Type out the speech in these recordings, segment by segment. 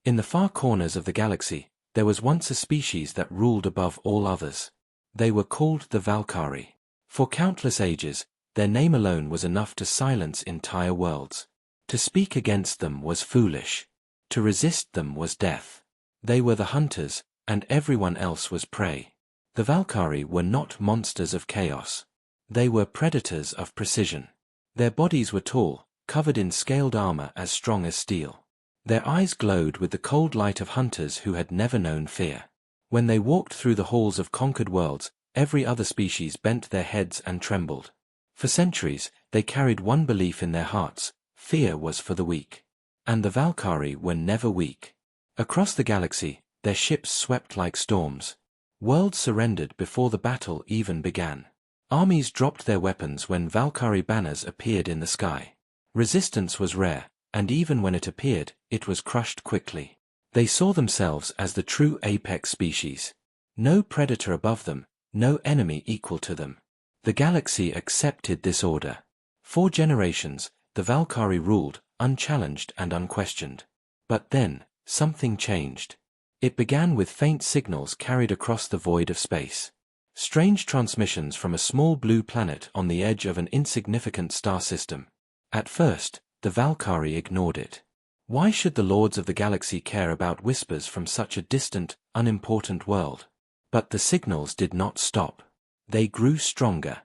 In the far corners of the galaxy, there was once a species that ruled above all others. They were called the Valkyrie. For countless ages, their name alone was enough to silence entire worlds. To speak against them was foolish. To resist them was death. They were the hunters, and everyone else was prey. The Valkyrie were not monsters of chaos. They were predators of precision. Their bodies were tall, covered in scaled armor as strong as steel. Their eyes glowed with the cold light of hunters who had never known fear. When they walked through the halls of conquered worlds, every other species bent their heads and trembled. For centuries, they carried one belief in their hearts: fear was for the weak. And the Valkyrie were never weak. Across the galaxy, their ships swept like storms. Worlds surrendered before the battle even began. Armies dropped their weapons when Valkyrie banners appeared in the sky. Resistance was rare, and even when it appeared, it was crushed quickly. They saw themselves as the true apex species. No predator above them, no enemy equal to them. The galaxy accepted this order. For generations, the Valkyrie ruled, unchallenged and unquestioned. But then, something changed. It began with faint signals carried across the void of space. Strange transmissions from a small blue planet on the edge of an insignificant star system. At first, the Valkyrie ignored it. Why should the lords of the galaxy care about whispers from such a distant, unimportant world? But the signals did not stop. They grew stronger.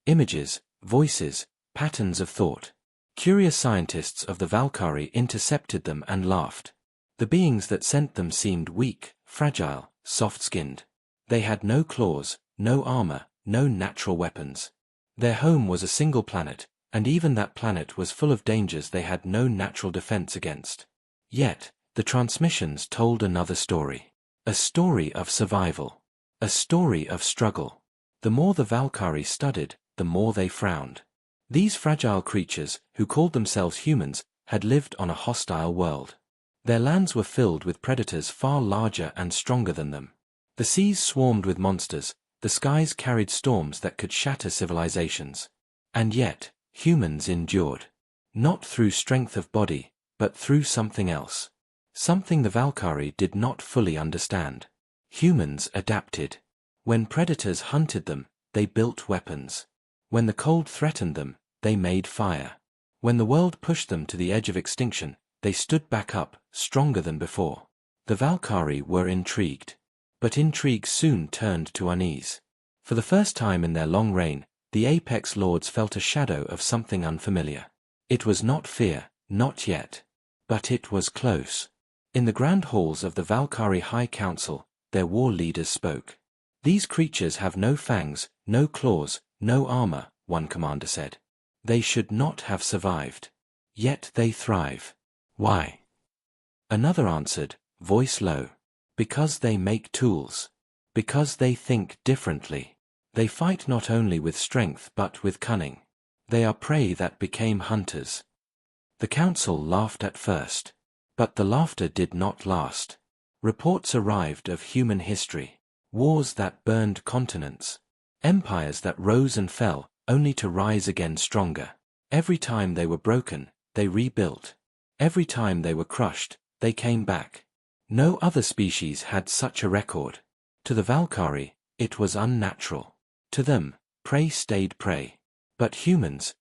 Images, voices, patterns of thought. Curious scientists of the Valkyrie intercepted them and laughed. The beings that sent them seemed weak, fragile, soft-skinned. They had no claws, no armor, no natural weapons. Their home was a single planet, and even that planet was full of dangers they had no natural defense against. Yet, the transmissions told another story. A story of survival. A story of struggle. The more the Valkyrie studied, the more they frowned. These fragile creatures, who called themselves humans, had lived on a hostile world. Their lands were filled with predators far larger and stronger than them. The seas swarmed with monsters, the skies carried storms that could shatter civilizations. And yet, humans endured. Not through strength of body, but through something else. Something the Valkyrie did not fully understand. Humans adapted. When predators hunted them, they built weapons. When the cold threatened them, they made fire. When the world pushed them to the edge of extinction, they stood back up, stronger than before. The Valkyrie were intrigued. But intrigue soon turned to unease. For the first time in their long reign, the apex lords felt a shadow of something unfamiliar. It was not fear, not yet. But it was close. In the grand halls of the Valkyrie High Council, their war leaders spoke. "These creatures have no fangs, no claws, no armor," one commander said. "They should not have survived. Yet they thrive. Why?" Another answered, voice low. "Because they make tools. Because they think differently. They fight not only with strength but with cunning. They are prey that became hunters." The council laughed at first. But the laughter did not last. Reports arrived of human history. Wars that burned continents. Empires that rose and fell, only to rise again stronger. Every time they were broken, they rebuilt. Every time they were crushed, they came back. No other species had such a record. To the Valkyrie, it was unnatural. To them, prey stayed prey. But humans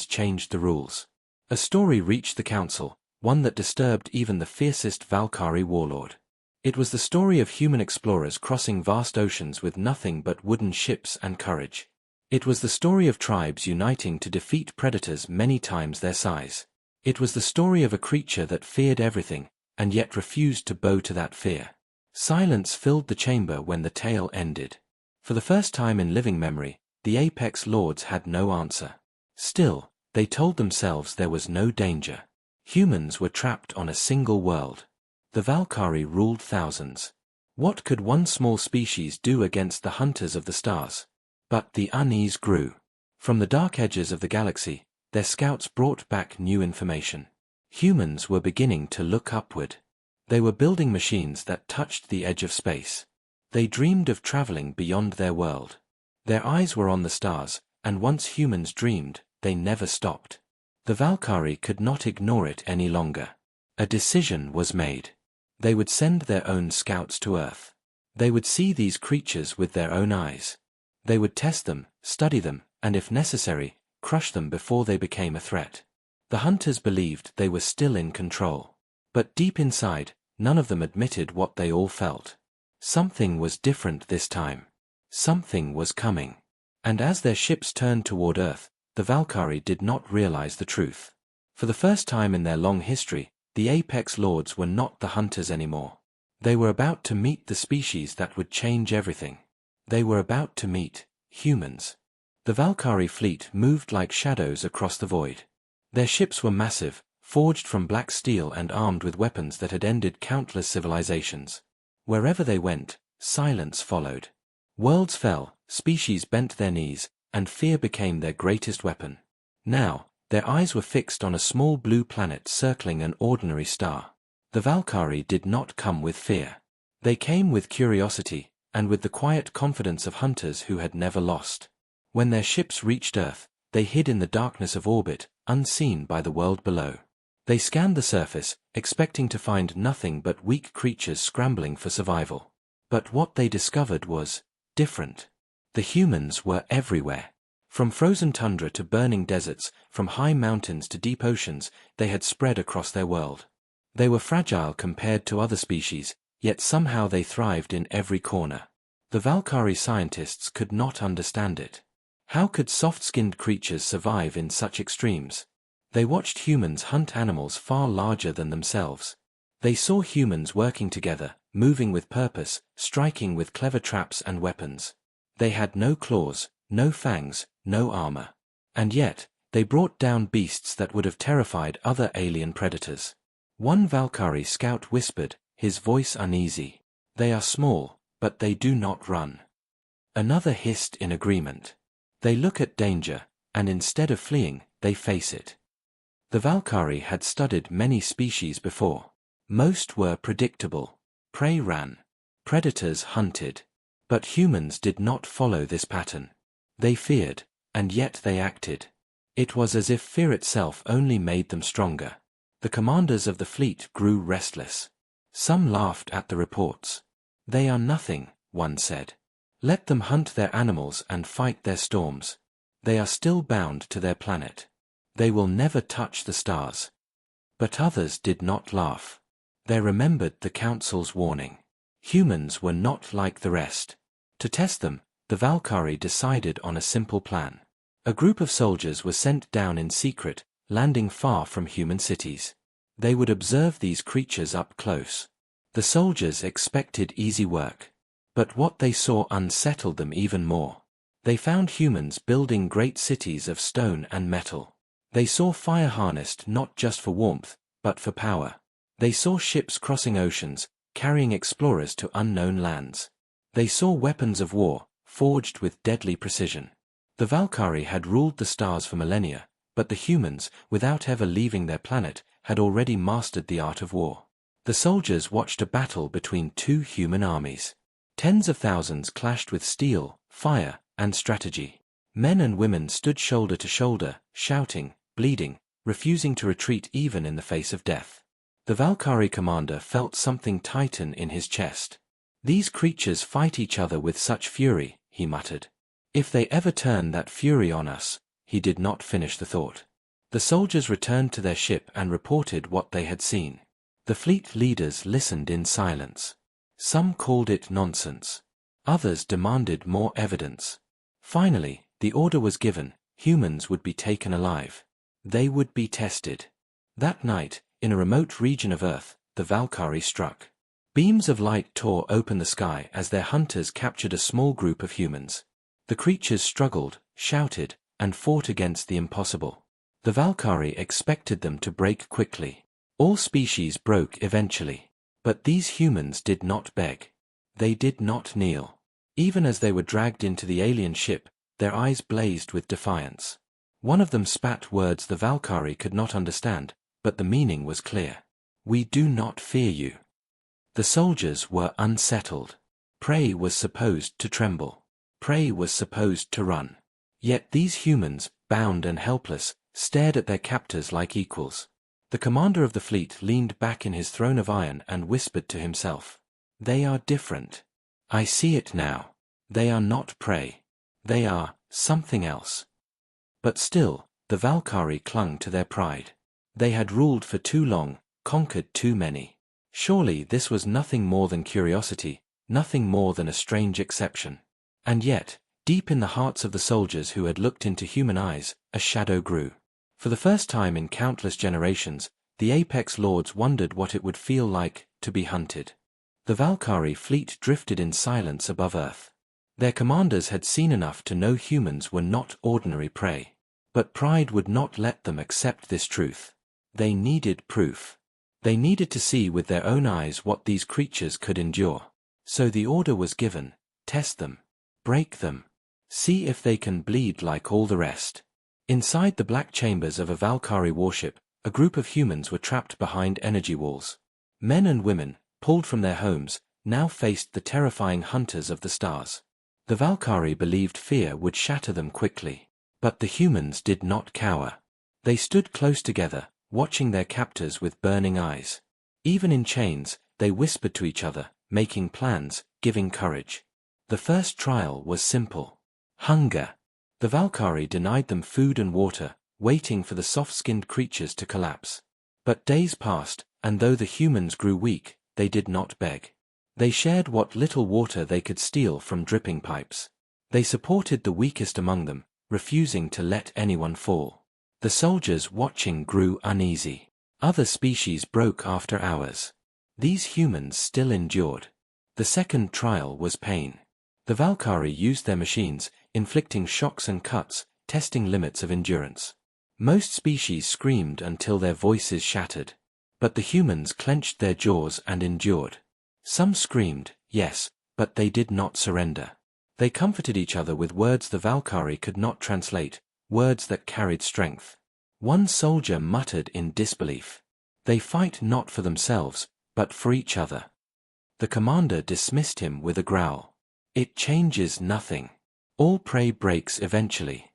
changed the rules. A story reached the council, one that disturbed even the fiercest Valkyrie warlord. It was the story of human explorers crossing vast oceans with nothing but wooden ships and courage. It was the story of tribes uniting to defeat predators many times their size. It was the story of a creature that feared everything, and yet refused to bow to that fear. Silence filled the chamber when the tale ended. For the first time in living memory, the apex lords had no answer. Still, they told themselves there was no danger. Humans were trapped on a single world. The Valkyrie ruled thousands. What could one small species do against the hunters of the stars? But the unease grew. From the dark edges of the galaxy, their scouts brought back new information. Humans were beginning to look upward. They were building machines that touched the edge of space. They dreamed of traveling beyond their world. Their eyes were on the stars, and once humans dreamed, they never stopped. The Valkyrie could not ignore it any longer. A decision was made. They would send their own scouts to Earth. They would see these creatures with their own eyes. They would test them, study them, and if necessary, crush them before they became a threat. The hunters believed they were still in control. But deep inside, none of them admitted what they all felt. Something was different this time. Something was coming. And as their ships turned toward Earth, the Valkyrie did not realize the truth. For the first time in their long history, the Apex Lords were not the hunters anymore. They were about to meet the species that would change everything. They were about to meet humans. The Valkyrie fleet moved like shadows across the void. Their ships were massive, forged from black steel and armed with weapons that had ended countless civilizations. Wherever they went, silence followed. Worlds fell, species bent their knees, and fear became their greatest weapon. Now, their eyes were fixed on a small blue planet circling an ordinary star. The Valkyrie did not come with fear. They came with curiosity, and with the quiet confidence of hunters who had never lost. When their ships reached Earth, they hid in the darkness of orbit, unseen by the world below. They scanned the surface, expecting to find nothing but weak creatures scrambling for survival. But what they discovered was different. The humans were everywhere. From frozen tundra to burning deserts, from high mountains to deep oceans, they had spread across their world. They were fragile compared to other species, yet somehow they thrived in every corner. The Valkyrie scientists could not understand it. How could soft-skinned creatures survive in such extremes? They watched humans hunt animals far larger than themselves. They saw humans working together, moving with purpose, striking with clever traps and weapons. They had no claws, no fangs, no armor. And yet, they brought down beasts that would have terrified other alien predators. One Valkyrie scout whispered, his voice uneasy, "They are small, but they do not run." Another hissed in agreement. "They look at danger, and instead of fleeing, they face it." The Valkyrie had studied many species before. Most were predictable. Prey ran. Predators hunted. But humans did not follow this pattern. They feared, and yet they acted. It was as if fear itself only made them stronger. The commanders of the fleet grew restless. Some laughed at the reports. "They are nothing," one said. "Let them hunt their animals and fight their storms. They are still bound to their planet. They will never touch the stars." But others did not laugh. They remembered the council's warning. Humans were not like the rest. To test them, the Valkyrie decided on a simple plan. A group of soldiers was sent down in secret, landing far from human cities. They would observe these creatures up close. The soldiers expected easy work. But what they saw unsettled them even more. They found humans building great cities of stone and metal. They saw fire harnessed not just for warmth, but for power. They saw ships crossing oceans, carrying explorers to unknown lands. They saw weapons of war, forged with deadly precision. The Valkyrie had ruled the stars for millennia, but the humans, without ever leaving their planet, had already mastered the art of war. The soldiers watched a battle between two human armies. Tens of thousands clashed with steel, fire, and strategy. Men and women stood shoulder to shoulder, shouting, bleeding, refusing to retreat even in the face of death. The Valkyrie commander felt something tighten in his chest. "These creatures fight each other with such fury," he muttered. "If they ever turn that fury on us," he did not finish the thought. The soldiers returned to their ship and reported what they had seen. The fleet leaders listened in silence. Some called it nonsense. Others demanded more evidence. Finally, the order was given: humans would be taken alive. They would be tested. That night, in a remote region of Earth, the Valkyrie struck. Beams of light tore open the sky as their hunters captured a small group of humans. The creatures struggled, shouted, and fought against the impossible. The Valkyrie expected them to break quickly. All species broke eventually. But these humans did not beg. They did not kneel. Even as they were dragged into the alien ship, their eyes blazed with defiance. One of them spat words the Valkyrie could not understand, but the meaning was clear. "We do not fear you." The soldiers were unsettled. Prey was supposed to tremble. Prey was supposed to run. Yet these humans, bound and helpless, stared at their captors like equals. The commander of the fleet leaned back in his throne of iron and whispered to himself. They are different. I see it now. They are not prey. They are something else. But still, the Valkyrie clung to their pride. They had ruled for too long, conquered too many. Surely this was nothing more than curiosity, nothing more than a strange exception. And yet, deep in the hearts of the soldiers who had looked into human eyes, a shadow grew. For the first time in countless generations, the Apex Lords wondered what it would feel like to be hunted. The Valkyrie fleet drifted in silence above Earth. Their commanders had seen enough to know humans were not ordinary prey. But pride would not let them accept this truth. They needed proof. They needed to see with their own eyes what these creatures could endure. So the order was given: test them. Break them. See if they can bleed like all the rest. Inside the black chambers of a Valkyrie warship, a group of humans were trapped behind energy walls. Men and women, pulled from their homes, now faced the terrifying hunters of the stars. The Valkyrie believed fear would shatter them quickly. But the humans did not cower. They stood close together, watching their captors with burning eyes. Even in chains, they whispered to each other, making plans, giving courage. The first trial was simple. Hunger. The Valkyrie denied them food and water, waiting for the soft-skinned creatures to collapse. But days passed, and though the humans grew weak, they did not beg. They shared what little water they could steal from dripping pipes. They supported the weakest among them, refusing to let anyone fall. The soldiers watching grew uneasy. Other species broke after hours. These humans still endured. The second trial was pain. The Valkyrie used their machines, inflicting shocks and cuts, testing limits of endurance. Most species screamed until their voices shattered. But the humans clenched their jaws and endured. Some screamed, yes, but they did not surrender. They comforted each other with words the Valkyrie could not translate, words that carried strength. One soldier muttered in disbelief. They fight not for themselves, but for each other. The commander dismissed him with a growl. It changes nothing. All prey breaks eventually.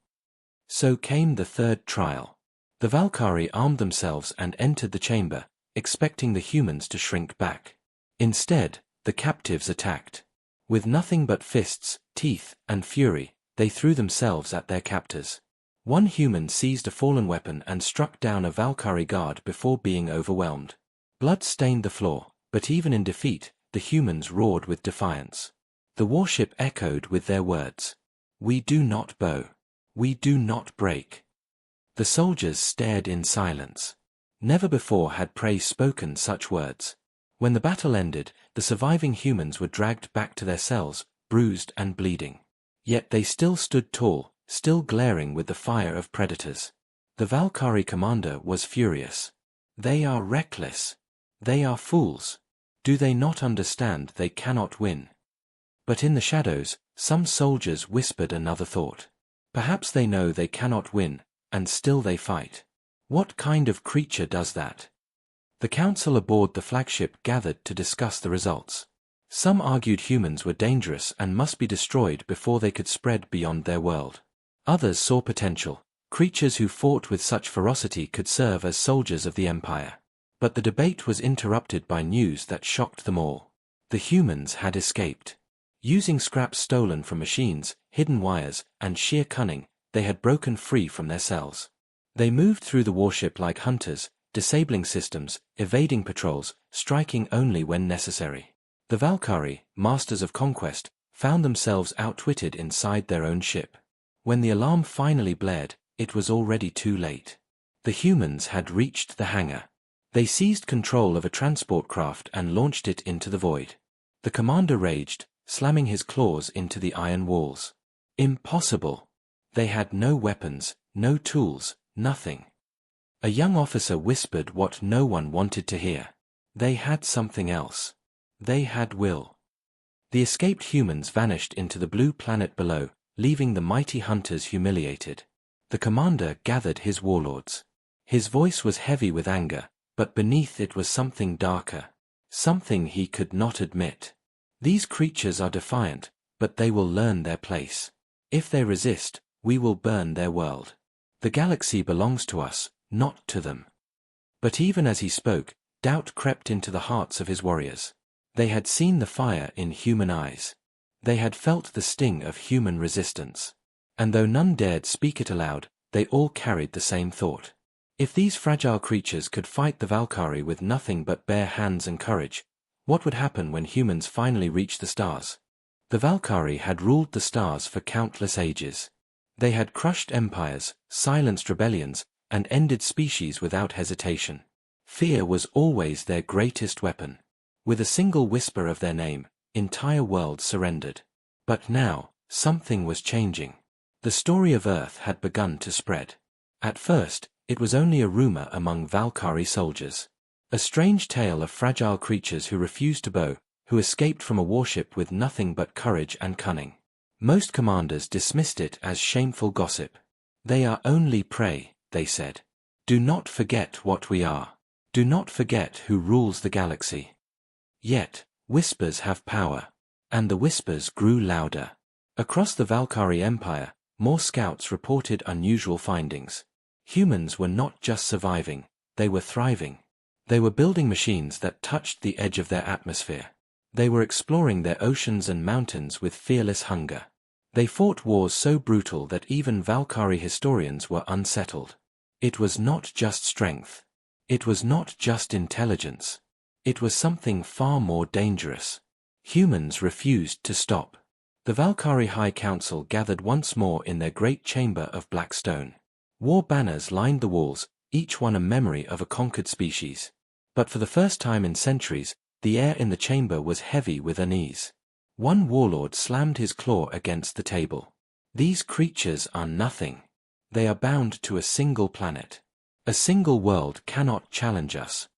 So came the third trial. The Valkyrie armed themselves and entered the chamber, expecting the humans to shrink back. Instead, the captives attacked. With nothing but fists, teeth, and fury, they threw themselves at their captors. One human seized a fallen weapon and struck down a Valkyrie guard before being overwhelmed. Blood stained the floor, but even in defeat, the humans roared with defiance. The warship echoed with their words. We do not bow. We do not break. The soldiers stared in silence. Never before had prey spoken such words. When the battle ended, the surviving humans were dragged back to their cells, bruised and bleeding. Yet they still stood tall, still glaring with the fire of predators. The Valkyrie commander was furious. They are reckless. They are fools. Do they not understand they cannot win? But in the shadows, some soldiers whispered another thought. Perhaps they know they cannot win, and still they fight. What kind of creature does that? The council aboard the flagship gathered to discuss the results. Some argued humans were dangerous and must be destroyed before they could spread beyond their world. Others saw potential. Creatures who fought with such ferocity could serve as soldiers of the Empire. But the debate was interrupted by news that shocked them all. The humans had escaped. Using scraps stolen from machines, hidden wires, and sheer cunning, they had broken free from their cells. They moved through the warship like hunters, disabling systems, evading patrols, striking only when necessary. The Valkyrie, masters of conquest, found themselves outwitted inside their own ship. When the alarm finally blared, it was already too late. The humans had reached the hangar. They seized control of a transport craft and launched it into the void. The commander raged, slamming his claws into the iron walls. Impossible! They had no weapons, no tools, nothing. A young officer whispered what no one wanted to hear. They had something else. They had will. The escaped humans vanished into the blue planet below, leaving the mighty hunters humiliated. The commander gathered his warlords. His voice was heavy with anger, but beneath it was something darker. Something he could not admit. These creatures are defiant, but they will learn their place. If they resist, we will burn their world. The galaxy belongs to us, not to them. But even as he spoke, doubt crept into the hearts of his warriors. They had seen the fire in human eyes. They had felt the sting of human resistance. And though none dared speak it aloud, they all carried the same thought. If these fragile creatures could fight the Valkyrie with nothing but bare hands and courage, what would happen when humans finally reached the stars? The Valkyrie had ruled the stars for countless ages. They had crushed empires, silenced rebellions, and ended species without hesitation. Fear was always their greatest weapon. With a single whisper of their name, entire worlds surrendered. But now, something was changing. The story of Earth had begun to spread. At first, it was only a rumor among Valkyrie soldiers. A strange tale of fragile creatures who refused to bow, who escaped from a warship with nothing but courage and cunning. Most commanders dismissed it as shameful gossip. They are only prey, they said. Do not forget what we are. Do not forget who rules the galaxy. Yet, whispers have power. And the whispers grew louder. Across the Valkyrie Empire, more scouts reported unusual findings. Humans were not just surviving, they were thriving. They were building machines that touched the edge of their atmosphere. They were exploring their oceans and mountains with fearless hunger. They fought wars so brutal that even Valkyrie historians were unsettled. It was not just strength. It was not just intelligence. It was something far more dangerous. Humans refused to stop. The Valkyrie High Council gathered once more in their great chamber of black stone. War banners lined the walls, each one a memory of a conquered species. But for the first time in centuries, the air in the chamber was heavy with unease. One warlord slammed his claw against the table. These creatures are nothing. They are bound to a single planet. A single world cannot challenge us.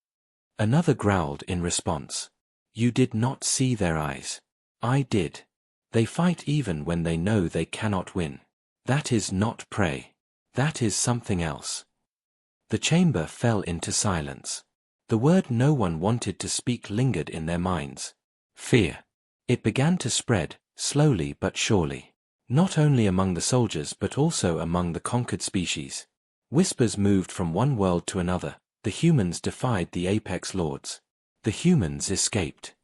Another growled in response. You did not see their eyes. I did. They fight even when they know they cannot win. That is not prey. That is something else. The chamber fell into silence. The word no one wanted to speak lingered in their minds. Fear. It began to spread, slowly but surely. Not only among the soldiers but also among the conquered species. Whispers moved from one world to another. The humans defied the apex lords. The humans escaped.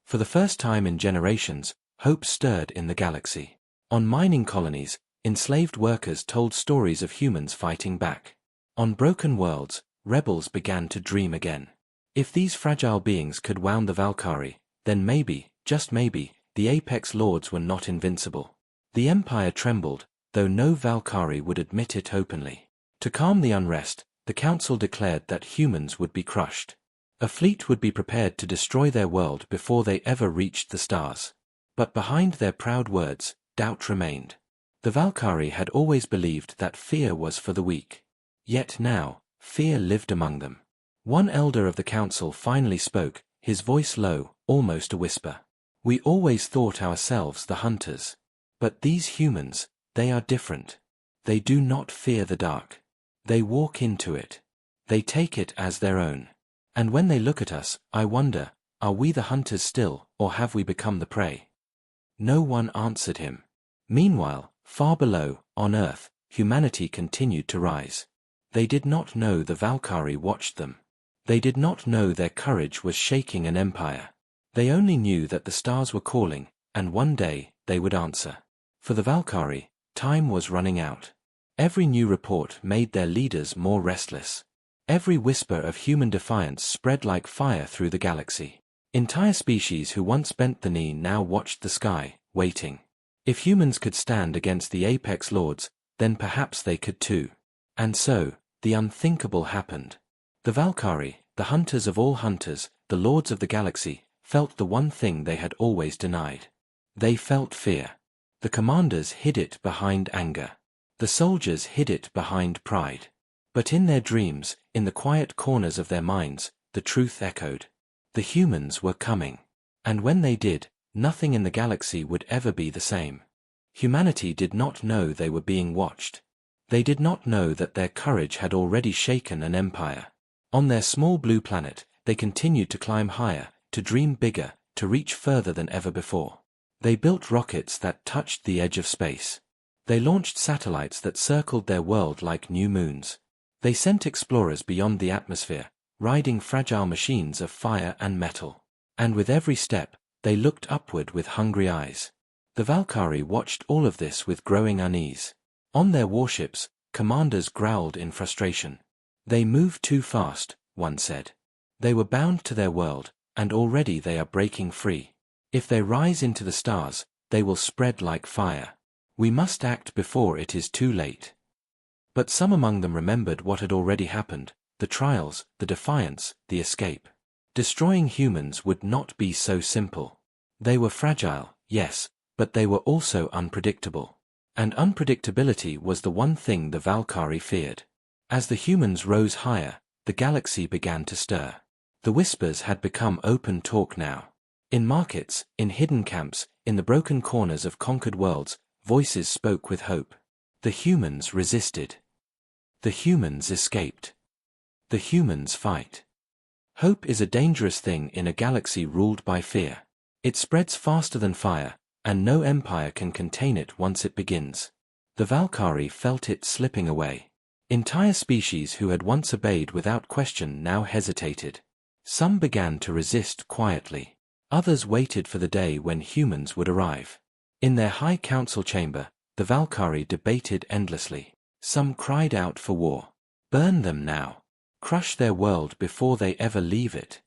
For the first time in generations, hope stirred in the galaxy. On mining colonies, enslaved workers told stories of humans fighting back. On broken worlds, rebels began to dream again. If these fragile beings could wound the Valkyrie, then maybe, just maybe, the apex lords were not invincible. The Empire trembled, though no Valkyrie would admit it openly. To calm the unrest, the Council declared that humans would be crushed. A fleet would be prepared to destroy their world before they ever reached the stars. But behind their proud words, doubt remained. The Valkyrie had always believed that fear was for the weak. Yet now, fear lived among them. One elder of the council finally spoke, his voice low, almost a whisper. We always thought ourselves the hunters. But these humans, they are different. They do not fear the dark. They walk into it. They take it as their own. And when they look at us, I wonder, are we the hunters still, or have we become the prey? No one answered him. Meanwhile, far below, on Earth, humanity continued to rise. They did not know the Valkyrie watched them. They did not know their courage was shaking an empire. They only knew that the stars were calling, and one day, they would answer. For the Valkyrie, time was running out. Every new report made their leaders more restless. Every whisper of human defiance spread like fire through the galaxy. Entire species who once bent the knee now watched the sky, waiting. If humans could stand against the apex lords, then perhaps they could too. And so, the unthinkable happened. The Valkyrie, the hunters of all hunters, the lords of the galaxy, felt the one thing they had always denied. They felt fear. The commanders hid it behind anger. The soldiers hid it behind pride. But in their dreams, in the quiet corners of their minds, the truth echoed. The humans were coming. And when they did, nothing in the galaxy would ever be the same. Humanity did not know they were being watched. They did not know that their courage had already shaken an empire. On their small blue planet, they continued to climb higher, to dream bigger, to reach further than ever before. They built rockets that touched the edge of space. They launched satellites that circled their world like new moons. They sent explorers beyond the atmosphere, riding fragile machines of fire and metal. And with every step, they looked upward with hungry eyes. The Valkyrie watched all of this with growing unease. On their warships, commanders growled in frustration. They moved too fast, one said. They were bound to their world, and already they are breaking free. If they rise into the stars, they will spread like fire. We must act before it is too late. But some among them remembered what had already happened, the trials, the defiance, the escape. Destroying humans would not be so simple. They were fragile, yes, but they were also unpredictable. And unpredictability was the one thing the Valkyrie feared. As the humans rose higher, the galaxy began to stir. The whispers had become open talk now. In markets, in hidden camps, in the broken corners of conquered worlds, voices spoke with hope. The humans resisted. The humans escaped. The humans fight. Hope is a dangerous thing in a galaxy ruled by fear. It spreads faster than fire, and no empire can contain it once it begins. The Valkyrie felt it slipping away. Entire species who had once obeyed without question now hesitated. Some began to resist quietly. Others waited for the day when humans would arrive. In their high council chamber, the Valkyrie debated endlessly. Some cried out for war. Burn them now. Crush their world before they ever leave it.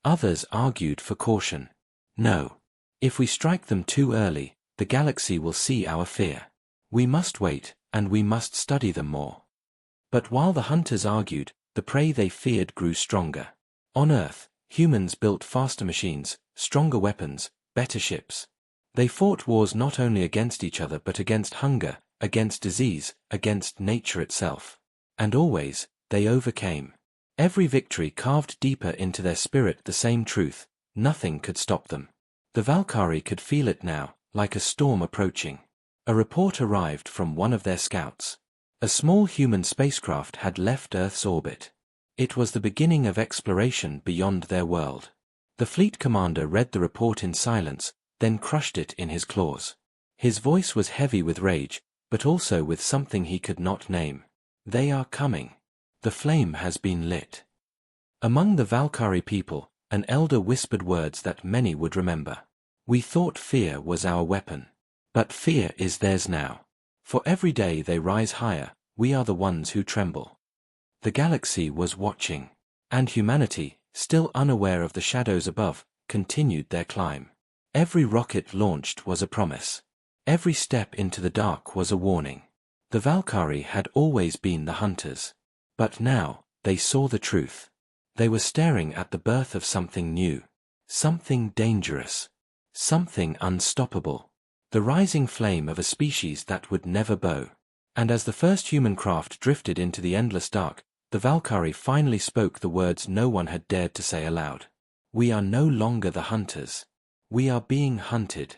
Others argued for caution. No. If we strike them too early, the galaxy will see our fear. We must wait, and we must study them more. But while the hunters argued, the prey they feared grew stronger. On Earth, humans built faster machines, stronger weapons, better ships. They fought wars not only against each other but against hunger, against disease, against nature itself. And always, they overcame. Every victory carved deeper into their spirit the same truth: nothing could stop them. The Valkyrie could feel it now, like a storm approaching. A report arrived from one of their scouts. A small human spacecraft had left Earth's orbit. It was the beginning of exploration beyond their world. The fleet commander read the report in silence, then crushed it in his claws. His voice was heavy with rage, but also with something he could not name. They are coming. The flame has been lit. Among the Valkyrie people, an elder whispered words that many would remember. We thought fear was our weapon. But fear is theirs now. For every day they rise higher, we are the ones who tremble. The galaxy was watching. And humanity, still unaware of the shadows above, continued their climb. Every rocket launched was a promise. Every step into the dark was a warning. The Valkyrie had always been the hunters. But now, they saw the truth. They were staring at the birth of something new. Something dangerous. Something unstoppable. The rising flame of a species that would never bow. And as the first human craft drifted into the endless dark, the Valkyrie finally spoke the words no one had dared to say aloud. We are no longer the hunters. We are being hunted.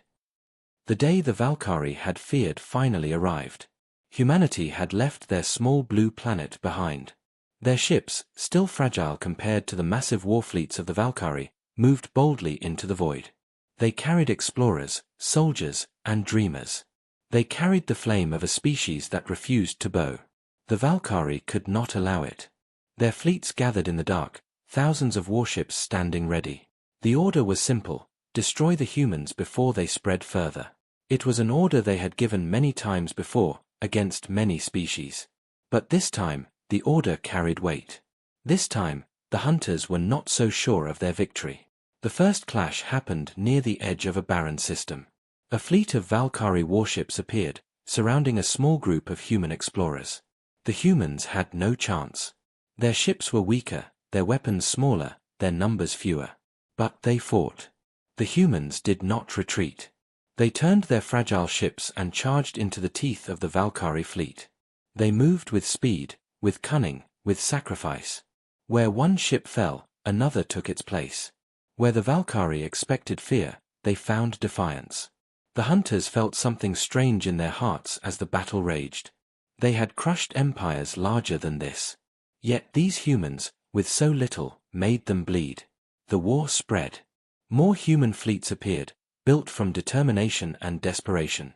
The day the Valkyrie had feared finally arrived. Humanity had left their small blue planet behind. Their ships, still fragile compared to the massive war fleets of the Valkyrie, moved boldly into the void. They carried explorers, soldiers, and dreamers. They carried the flame of a species that refused to bow. The Valkyrie could not allow it. Their fleets gathered in the dark, thousands of warships standing ready. The order was simple: destroy the humans before they spread further. It was an order they had given many times before, against many species. But this time, the order carried weight. This time, the hunters were not so sure of their victory. The first clash happened near the edge of a barren system. A fleet of Valkyrie warships appeared, surrounding a small group of human explorers. The humans had no chance. Their ships were weaker, their weapons smaller, their numbers fewer. But they fought. The humans did not retreat. They turned their fragile ships and charged into the teeth of the Valkyrie fleet. They moved with speed, with cunning, with sacrifice. Where one ship fell, another took its place. Where the Valkyrie expected fear, they found defiance. The hunters felt something strange in their hearts as the battle raged. They had crushed empires larger than this. Yet these humans, with so little, made them bleed. The war spread. More human fleets appeared, built from determination and desperation.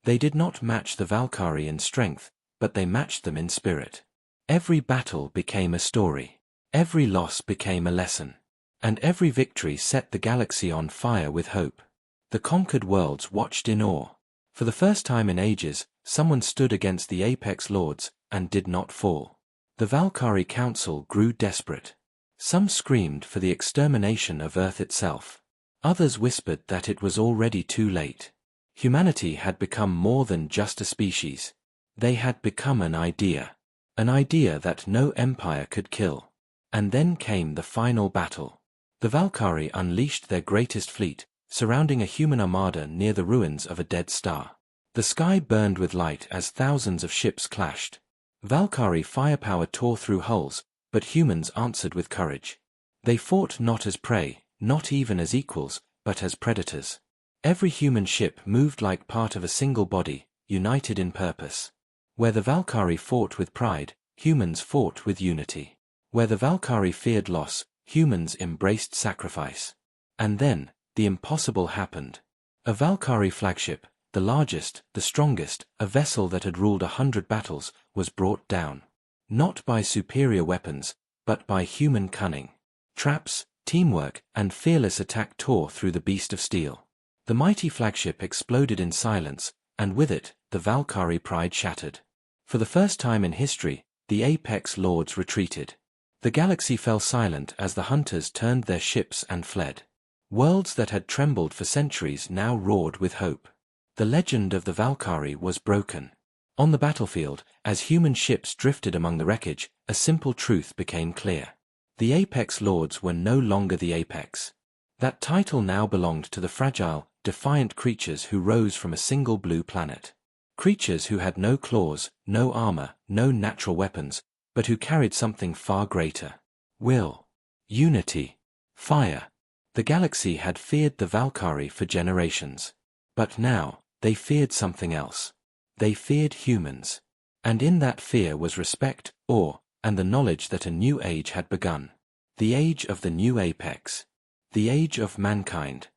They did not match the Valkyrie in strength, but they matched them in spirit. Every battle became a story. Every loss became a lesson. And every victory set the galaxy on fire with hope. The conquered worlds watched in awe. For the first time in ages, someone stood against the Apex Lords, and did not fall. The Valkyrie Council grew desperate. Some screamed for the extermination of Earth itself. Others whispered that it was already too late. Humanity had become more than just a species. They had become an idea. An idea that no empire could kill. And then came the final battle. The Valkyrie unleashed their greatest fleet, surrounding a human armada near the ruins of a dead star. The sky burned with light as thousands of ships clashed. Valkyrie firepower tore through hulls, but humans answered with courage. They fought not as prey, not even as equals, but as predators. Every human ship moved like part of a single body, united in purpose. Where the Valkyrie fought with pride, humans fought with unity. Where the Valkyrie feared loss, humans embraced sacrifice. And then, the impossible happened. A Valkyrie flagship, the largest, the strongest, a vessel that had ruled 100 battles, was brought down. Not by superior weapons, but by human cunning. Traps, teamwork, and fearless attack tore through the beast of steel. The mighty flagship exploded in silence, and with it, the Valkyrie pride shattered. For the first time in history, the Apex Lords retreated. The galaxy fell silent as the hunters turned their ships and fled. Worlds that had trembled for centuries now roared with hope. The legend of the Valkyrie was broken. On the battlefield, as human ships drifted among the wreckage, a simple truth became clear. The Apex Lords were no longer the apex. That title now belonged to the fragile, defiant creatures who rose from a single blue planet. Creatures who had no claws, no armor, no natural weapons, but who carried something far greater. Will. Unity. Fire. The galaxy had feared the Valkyrie for generations. But now, they feared something else. They feared humans. And in that fear was respect, awe, and the knowledge that a new age had begun. The age of the new apex. The age of mankind.